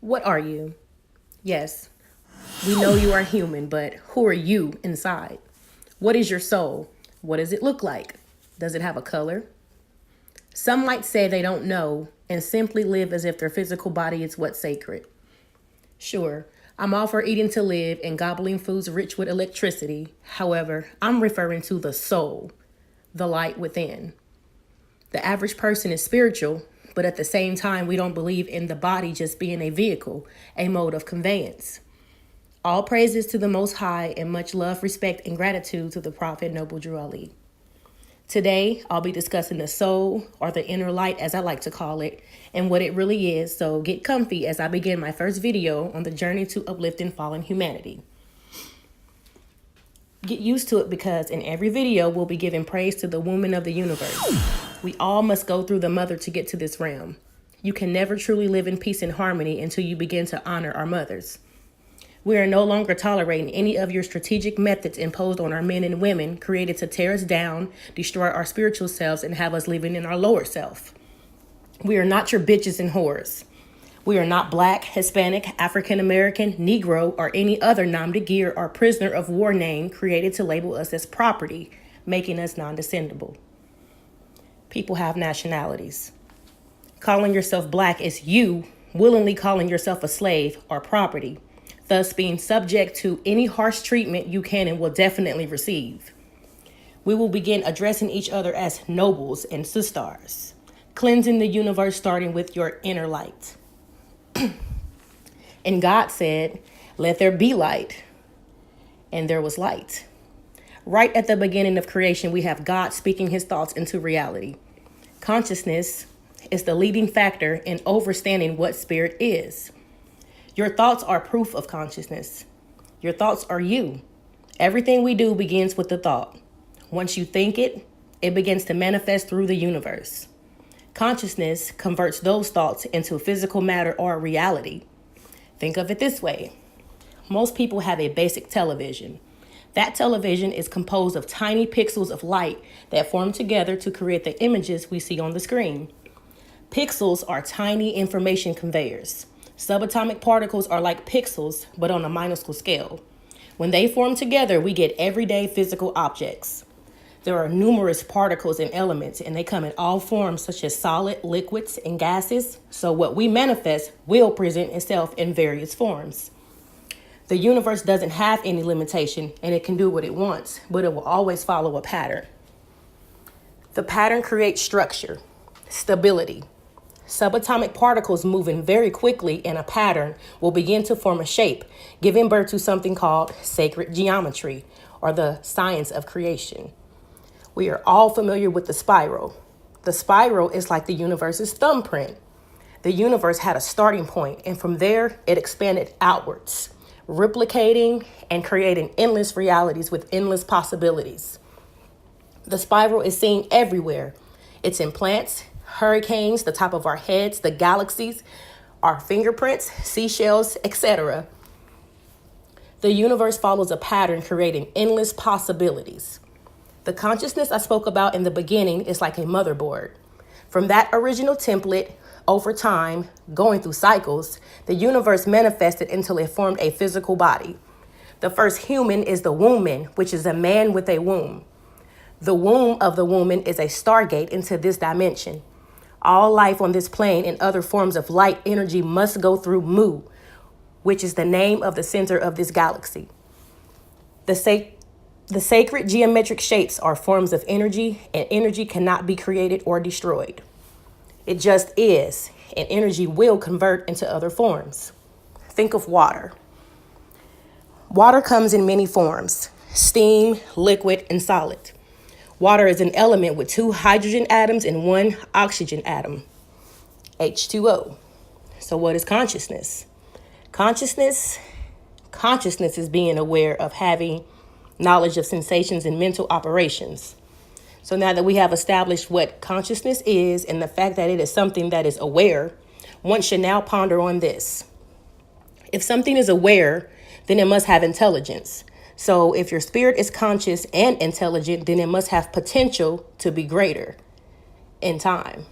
What are you? Yes, we know you are human, but who are you inside? What is your soul? What does it look like? Does it have a color? Some might say they don't know and simply live as if their physical body is what's sacred. Sure, I'm all for eating to live and gobbling foods rich with electricity. However, I'm referring to the soul, the light within. The average person is spiritual, but at the same time, we don't believe in the body just being a vehicle, a mode of conveyance. All praises to the Most High and much love, respect, and gratitude to the Prophet Noble Drew Ali. Today, I'll be discussing the soul, or the inner light as I like to call it, and what it really is, so get comfy as I begin my first video on the journey to uplifting fallen humanity. Get used to it because in every video, we'll be giving praise to the woman of the universe. We all must go through the mother to get to this realm. You can never truly live in peace and harmony until you begin to honor our mothers. We are no longer tolerating any of your strategic methods imposed on our men and women, created to tear us down, destroy our spiritual selves, and have us living in our lower self. We are not your bitches and whores. We are not Black, Hispanic, African American, Negro, or any other nom de guerre or prisoner of war name created to label us as property, making us non-descendable. People have nationalities. Calling yourself Black is you willingly calling yourself a slave or property, thus being subject to any harsh treatment you can and will definitely receive. We will begin addressing each other as nobles and sisters, cleansing the universe starting with your inner light. And God said, "Let there be light," and there was light. Right at the beginning of creation, we have God speaking his thoughts into reality. Consciousness is the leading factor in understanding what spirit is. Your thoughts are proof of consciousness. Your thoughts are you. Everything we do begins with the thought. Once you think it, it begins to manifest through the universe. Consciousness converts those thoughts into physical matter or reality. Think of it this way. Most people have a basic television. That television is composed of tiny pixels of light that form together to create the images we see on the screen. Pixels are tiny information conveyors. Subatomic particles are like pixels, but on a minuscule scale. When they form together, we get everyday physical objects. There are numerous particles and elements, and they come in all forms such as solid, liquids, and gases. So what we manifest will present itself in various forms. The universe doesn't have any limitation, and it can do what it wants, but it will always follow a pattern. The pattern creates structure, stability. Subatomic particles moving very quickly in a pattern will begin to form a shape, giving birth to something called sacred geometry, or the science of creation. We are all familiar with the spiral. The spiral is like the universe's thumbprint. The universe had a starting point, and from there, it expanded outwards, replicating and creating endless realities with endless possibilities. The spiral is seen everywhere. It's in plants, hurricanes, the top of our heads, the galaxies, our fingerprints, seashells, etc. The universe follows a pattern creating endless possibilities. The consciousness I spoke about in the beginning is like a motherboard. From that original template, over time, going through cycles, the universe manifested until it formed a physical body. The first human is the woman, which is a man with a womb. The womb of the woman is a stargate into this dimension. All life on this plane and other forms of light energy must go through Mu, which is the name of the center of this galaxy. The sacred geometric shapes are forms of energy, and energy cannot be created or destroyed. It just is, and energy will convert into other forms. Think of water. Water comes in many forms: steam, liquid, and solid. Water is an element with 2 hydrogen atoms and 1 oxygen atom, H2O. So what is consciousness? Consciousness is being aware of having knowledge of sensations and mental operations. So now that we have established what consciousness is and the fact that it is something that is aware, one should now ponder on this. If something is aware, then it must have intelligence. So if your spirit is conscious and intelligent, then it must have potential to be greater in time.